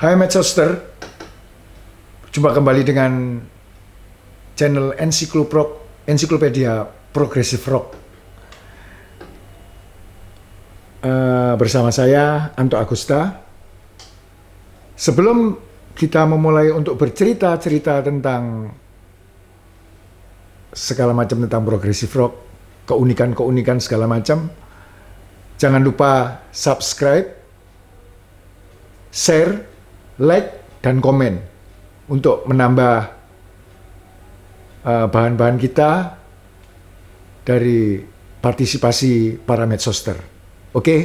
Hai Medsoster, jumpa kembali dengan channel Ensiklopedia Progressive Rock. Bersama saya Anto Agusta. Sebelum kita memulai untuk bercerita-cerita tentang segala macam tentang progressive rock, keunikan-keunikan segala macam, jangan lupa subscribe, share, like, dan komen untuk menambah bahan-bahan kita dari partisipasi para Medsoster. Oke?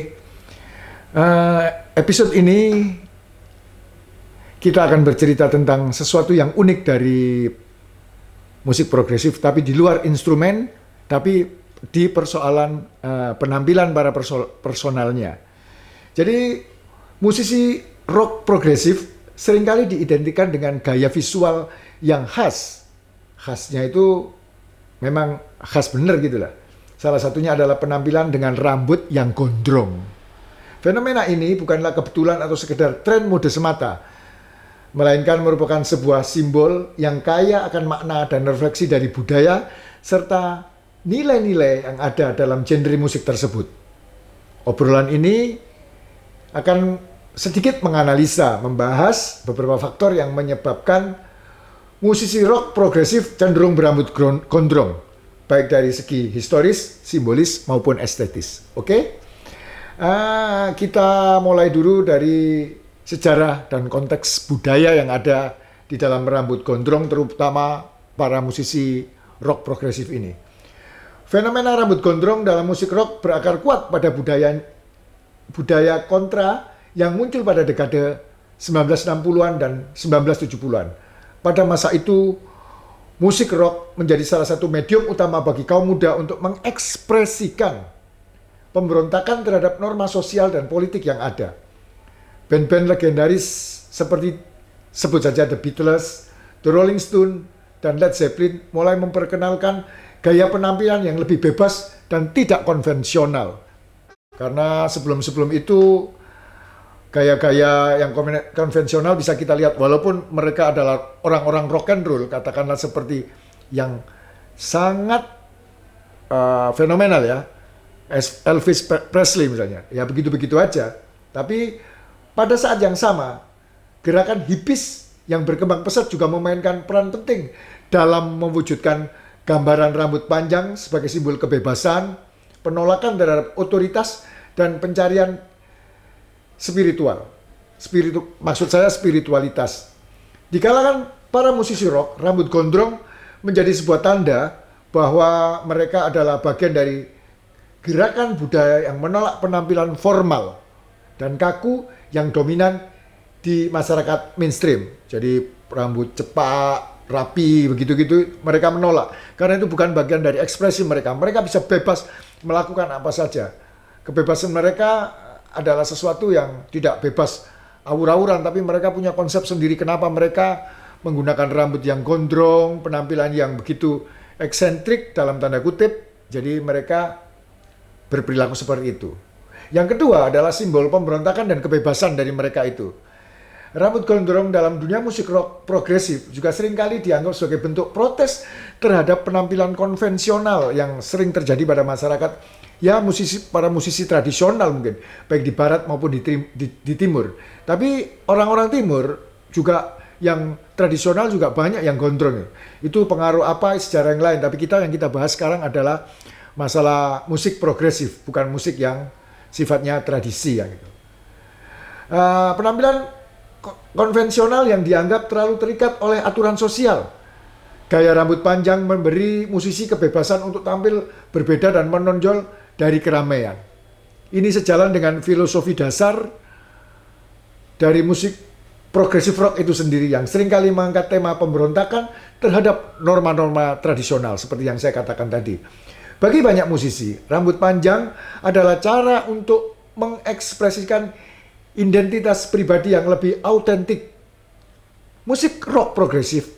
Episode ini kita akan bercerita tentang sesuatu yang unik dari musik progresif, tapi di luar instrumen, tapi di persoalan penampilan para personalnya. Jadi musisi rock progresif seringkali diidentikan dengan gaya visual yang khas. Khasnya itu memang khas bener gitu lah. Salah satunya adalah penampilan dengan rambut yang gondrong. Fenomena ini bukanlah kebetulan atau sekedar tren mode semata, melainkan merupakan sebuah simbol yang kaya akan makna dan refleksi dari budaya serta nilai-nilai yang ada dalam genre musik tersebut. Obrolan ini akan sedikit menganalisa, membahas beberapa faktor yang menyebabkan musisi rock progresif cenderung berambut gondrong, baik dari segi historis, simbolis, maupun estetis. Oke? Kita mulai dulu dari sejarah dan konteks budaya yang ada di dalam rambut gondrong, terutama para musisi rock progresif ini. Fenomena rambut gondrong dalam musik rock berakar kuat pada budaya kontra yang muncul pada dekade 1960-an dan 1970-an. Pada masa itu, musik rock menjadi salah satu medium utama bagi kaum muda untuk mengekspresikan pemberontakan terhadap norma sosial dan politik yang ada. Band-band legendaris seperti sebut saja The Beatles, The Rolling Stones, dan Led Zeppelin mulai memperkenalkan gaya penampilan yang lebih bebas dan tidak konvensional. Karena sebelum-sebelum itu gaya-gaya yang konvensional bisa kita lihat, walaupun mereka adalah orang-orang rock and roll, katakanlah seperti yang sangat fenomenal ya, Elvis Presley misalnya, ya begitu-begitu aja. Tapi pada saat yang sama, gerakan hippies yang berkembang pesat juga memainkan peran penting dalam mewujudkan gambaran rambut panjang sebagai simbol kebebasan, penolakan terhadap otoritas, dan pencarian spiritual. Maksud saya spiritualitas. Di kalangan para musisi rock, rambut gondrong menjadi sebuah tanda bahwa mereka adalah bagian dari gerakan budaya yang menolak penampilan formal dan kaku yang dominan di masyarakat mainstream. Jadi rambut cepak, rapi, begitu-gitu mereka menolak. Karena itu bukan bagian dari ekspresi mereka. Mereka bisa bebas melakukan apa saja. Kebebasan mereka adalah sesuatu yang tidak bebas awur-awuran, tapi mereka punya konsep sendiri kenapa mereka menggunakan rambut yang gondrong, penampilan yang begitu eksentrik dalam tanda kutip. Jadi mereka berperilaku seperti itu. Yang kedua adalah simbol pemberontakan dan kebebasan dari mereka itu. Rambut gondrong dalam dunia musik rock progresif juga seringkali dianggap sebagai bentuk protes terhadap penampilan konvensional yang sering terjadi pada masyarakat, ya para musisi tradisional mungkin, baik di barat maupun di timur. Tapi orang-orang timur juga yang tradisional juga banyak yang gondrong. Itu pengaruh apa sejarah yang lain, tapi yang kita bahas sekarang adalah masalah musik progresif, bukan musik yang sifatnya tradisi ya gitu. Penampilan konvensional yang dianggap terlalu terikat oleh aturan sosial. Gaya rambut panjang memberi musisi kebebasan untuk tampil berbeda dan menonjol dari keramaian. Ini sejalan dengan filosofi dasar dari musik progressive rock itu sendiri yang seringkali mengangkat tema pemberontakan terhadap norma-norma tradisional seperti yang saya katakan tadi. Bagi banyak musisi, rambut panjang adalah cara untuk mengekspresikan identitas pribadi yang lebih autentik. Musik rock progresif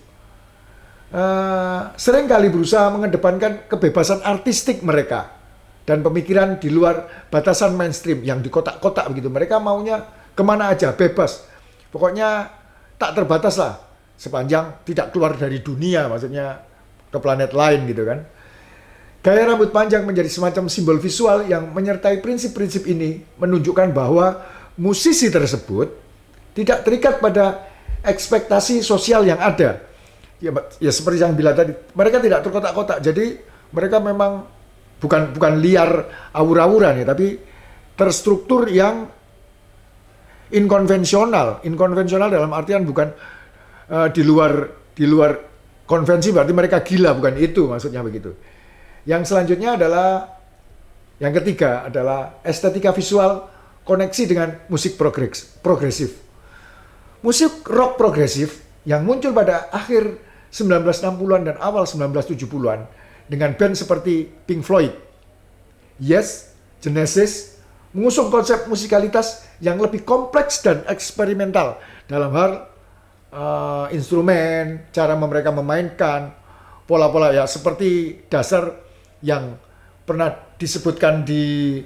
seringkali berusaha mengedepankan kebebasan artistik mereka dan pemikiran di luar batasan mainstream yang di kotak-kotak begitu. Mereka maunya kemana aja, bebas. Pokoknya tak terbatas lah, sepanjang tidak keluar dari dunia, maksudnya ke planet lain gitu kan. Gaya rambut panjang menjadi semacam simbol visual yang menyertai prinsip-prinsip ini, menunjukkan bahwa musisi tersebut tidak terikat pada ekspektasi sosial yang ada. Ya seperti yang bilang tadi, mereka tidak terkotak-kotak. Jadi mereka memang bukan liar awur-awuran ya, tapi terstruktur yang inkonvensional. Inkonvensional dalam artian bukan di luar konvensi, berarti mereka gila, bukan itu maksudnya begitu. Yang selanjutnya adalah yang ketiga adalah estetika visual koneksi dengan musik progresif. Musik rock progresif yang muncul pada akhir 1960-an dan awal 1970-an dengan band seperti Pink Floyd, Yes, Genesis mengusung konsep musikalitas yang lebih kompleks dan eksperimental dalam hal instrumen, cara mereka memainkan, pola-pola ya seperti dasar yang pernah disebutkan di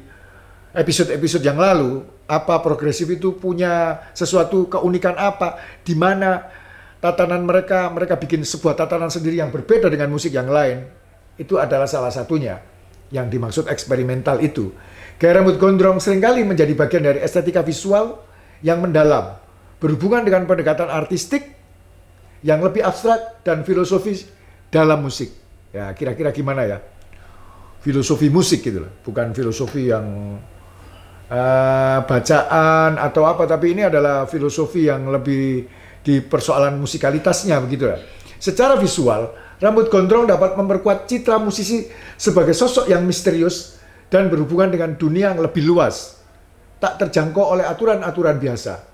episode-episode yang lalu. Apa progresif itu punya sesuatu keunikan apa, di mana tatanan mereka bikin sebuah tatanan sendiri yang berbeda dengan musik yang lain. Itu adalah salah satunya yang dimaksud eksperimental itu. Gaya rambut gondrong seringkali menjadi bagian dari estetika visual yang mendalam, berhubungan dengan pendekatan artistik yang lebih abstrak dan filosofis dalam musik. Ya, kira-kira gimana ya? Filosofi musik gitu loh, bukan filosofi yang bacaan atau apa, tapi ini adalah filosofi yang lebih di persoalan musikalitasnya begitu lah. Secara visual, rambut gondrong dapat memperkuat citra musisi sebagai sosok yang misterius dan berhubungan dengan dunia yang lebih luas, tak terjangkau oleh aturan-aturan biasa.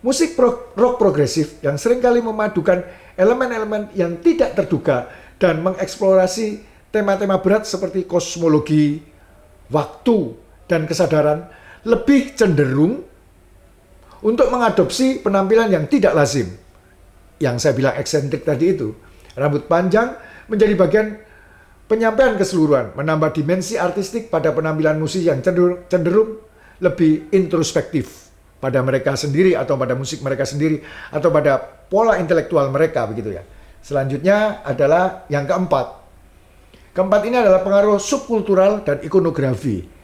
Musik rock progresif yang seringkali memadukan elemen-elemen yang tidak terduga dan mengeksplorasi tema-tema berat seperti kosmologi, waktu, dan kesadaran lebih cenderung untuk mengadopsi penampilan yang tidak lazim. Yang saya bilang eksentrik tadi itu, rambut panjang menjadi bagian penyampaian keseluruhan, menambah dimensi artistik pada penampilan musik yang cenderung lebih introspektif pada mereka sendiri atau pada musik mereka sendiri atau pada pola intelektual mereka begitu ya. Selanjutnya adalah yang keempat. Keempat ini adalah pengaruh subkultural dan ikonografi.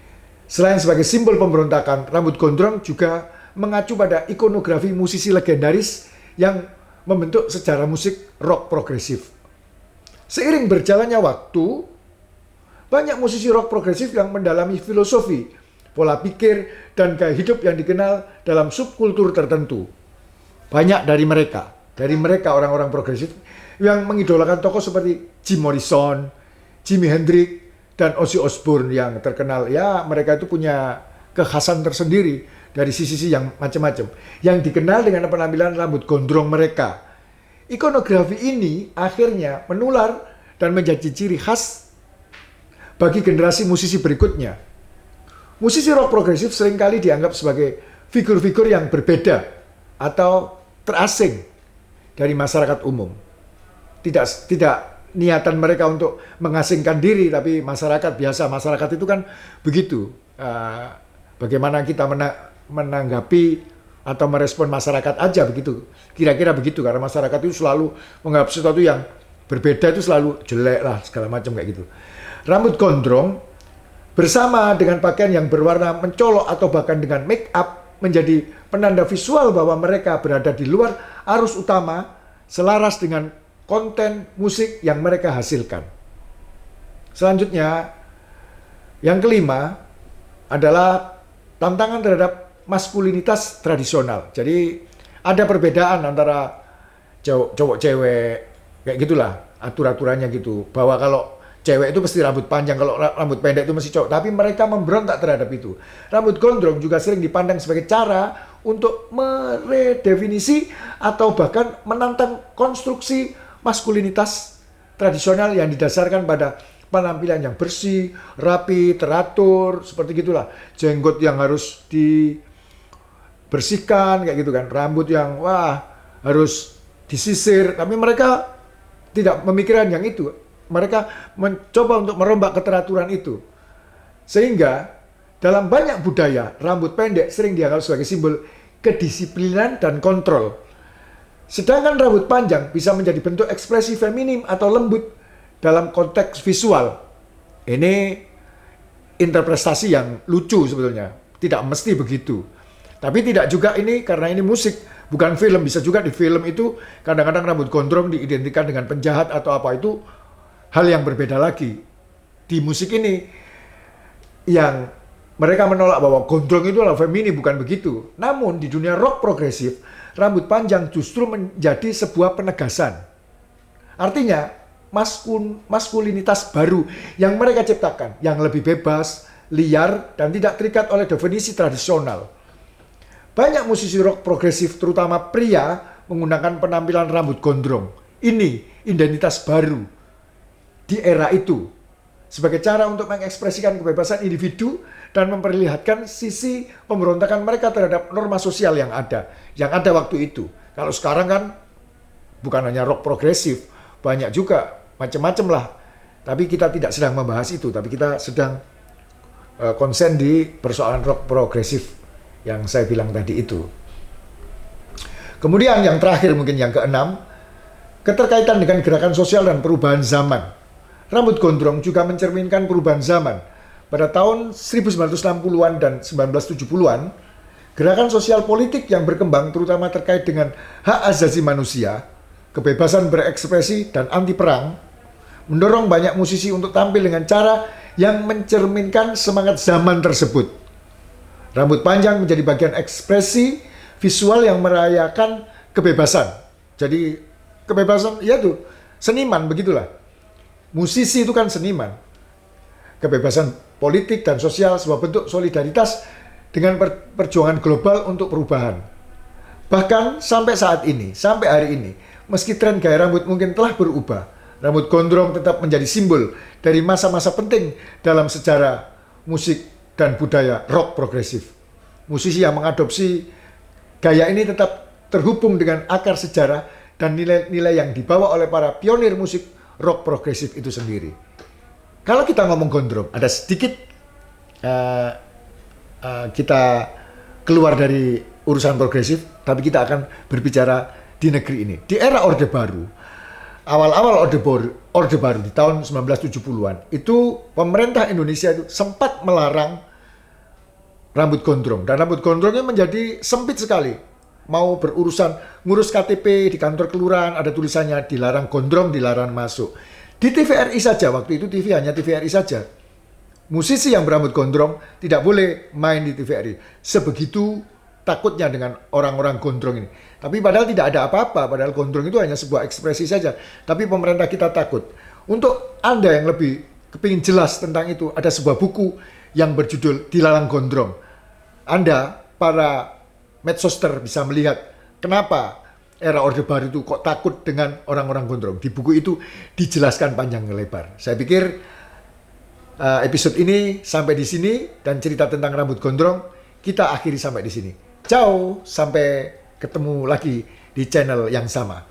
Selain sebagai simbol pemberontakan, rambut gondrong juga mengacu pada ikonografi musisi legendaris yang membentuk sejarah musik rock progresif. Seiring berjalannya waktu, banyak musisi rock progresif yang mendalami filosofi, pola pikir, dan gaya hidup yang dikenal dalam subkultur tertentu. Banyak dari mereka orang-orang progresif yang mengidolakan tokoh seperti Jim Morrison, Jimi Hendrix, dan Ozzy Osbourne yang terkenal. Ya, mereka itu punya kekhasan tersendiri dari sisi yang macam-macam. Yang dikenal dengan penampilan rambut gondrong mereka. Ikonografi ini akhirnya menular dan menjadi ciri khas bagi generasi musisi berikutnya. Musisi rock progresif seringkali dianggap sebagai figur-figur yang berbeda atau terasing dari masyarakat umum. Tidak niatan mereka untuk mengasingkan diri, tapi masyarakat itu kan begitu. Bagaimana kita menanggapi atau merespon masyarakat aja begitu. Kira-kira begitu, karena masyarakat itu selalu menganggap sesuatu yang berbeda itu selalu jelek lah, segala macam kayak gitu. Rambut gondrong bersama dengan pakaian yang berwarna mencolok atau bahkan dengan make up menjadi penanda visual bahwa mereka berada di luar arus utama, selaras dengan konten musik yang mereka hasilkan. Selanjutnya, yang kelima adalah tantangan terhadap maskulinitas tradisional. Jadi ada perbedaan antara cowok cewek kayak gitulah, atur-aturannya gitu. Bahwa kalau cewek itu mesti rambut panjang, kalau rambut pendek itu mesti cowok. Tapi mereka memberontak terhadap itu. Rambut gondrong juga sering dipandang sebagai cara untuk meredefinisi atau bahkan menantang konstruksi maskulinitas tradisional yang didasarkan pada penampilan yang bersih, rapi, teratur, seperti gitulah. Jenggot yang harus dibersihkan kayak gitu kan, rambut yang harus disisir. Tapi mereka tidak memikirkan yang itu. Mereka mencoba untuk merombak keteraturan itu. Sehingga dalam banyak budaya, rambut pendek sering dianggap sebagai simbol kedisiplinan dan kontrol. Sedangkan rambut panjang bisa menjadi bentuk ekspresi feminim atau lembut dalam konteks visual. Ini interpretasi yang lucu sebetulnya. Tidak mesti begitu. Tapi tidak juga ini karena ini musik, bukan film. Bisa juga di film itu kadang-kadang rambut gondrong diidentikan dengan penjahat atau apa, itu hal yang berbeda lagi. Di musik ini yang mereka menolak bahwa gondrong itu adalah feminin, bukan begitu. Namun di dunia rock progresif, rambut panjang justru menjadi sebuah penegasan. Artinya maskulinitas baru yang mereka ciptakan, yang lebih bebas, liar, dan tidak terikat oleh definisi tradisional. Banyak musisi rock progresif, terutama pria, menggunakan penampilan rambut gondrong. Ini identitas baru di era itu, sebagai cara untuk mengekspresikan kebebasan individu dan memperlihatkan sisi pemberontakan mereka terhadap norma sosial yang ada waktu itu. Kalau sekarang kan bukan hanya rock progresif, banyak juga macam-macam lah. Tapi kita tidak sedang membahas itu, tapi kita sedang konsen di persoalan rock progresif yang saya bilang tadi itu. Kemudian yang terakhir, mungkin yang keenam, keterkaitan dengan gerakan sosial dan perubahan zaman. Rambut gondrong juga mencerminkan perubahan zaman. Pada tahun 1960-an dan 1970-an, gerakan sosial politik yang berkembang terutama terkait dengan hak asasi manusia, kebebasan berekspresi, dan anti perang, mendorong banyak musisi untuk tampil dengan cara yang mencerminkan semangat zaman tersebut. Rambut panjang menjadi bagian ekspresi visual yang merayakan kebebasan. Jadi kebebasan, ya tuh, seniman begitulah. Musisi itu kan seniman. Kebebasan politik dan sosial sebuah bentuk solidaritas dengan perjuangan global untuk perubahan. Bahkan sampai saat ini, sampai hari ini, meski tren gaya rambut mungkin telah berubah, rambut gondrong tetap menjadi simbol dari masa-masa penting dalam sejarah musik dan budaya rock progresif. Musisi yang mengadopsi gaya ini tetap terhubung dengan akar sejarah dan nilai-nilai yang dibawa oleh para pionir musik rock progresif itu sendiri. Kalau kita ngomong gondrong, ada sedikit kita keluar dari urusan progresif, tapi kita akan berbicara di negeri ini. Di era Orde Baru, awal-awal Orde Baru di tahun 1970-an, itu pemerintah Indonesia itu sempat melarang rambut gondrong. Dan rambut gondrongnya menjadi sempit sekali. Mau berurusan ngurus KTP di kantor kelurahan, ada tulisannya dilarang gondrong, dilarang masuk. Di TVRI saja, waktu itu TV hanya TVRI saja. Musisi yang berambut gondrong tidak boleh main di TVRI. Sebegitu takutnya dengan orang-orang gondrong ini. Tapi padahal tidak ada apa-apa, padahal gondrong itu hanya sebuah ekspresi saja. Tapi pemerintah kita takut. Untuk Anda yang lebih kepingin jelas tentang itu, ada sebuah buku yang berjudul Dilarang Gondrong. Anda, para medsoster, bisa melihat kenapa era Orde Baru itu kok takut dengan orang-orang gondrong. Di buku itu dijelaskan panjang lebar. Saya pikir episode ini sampai di sini, dan cerita tentang rambut gondrong kita akhiri sampai di sini. Ciao, sampai ketemu lagi di channel yang sama.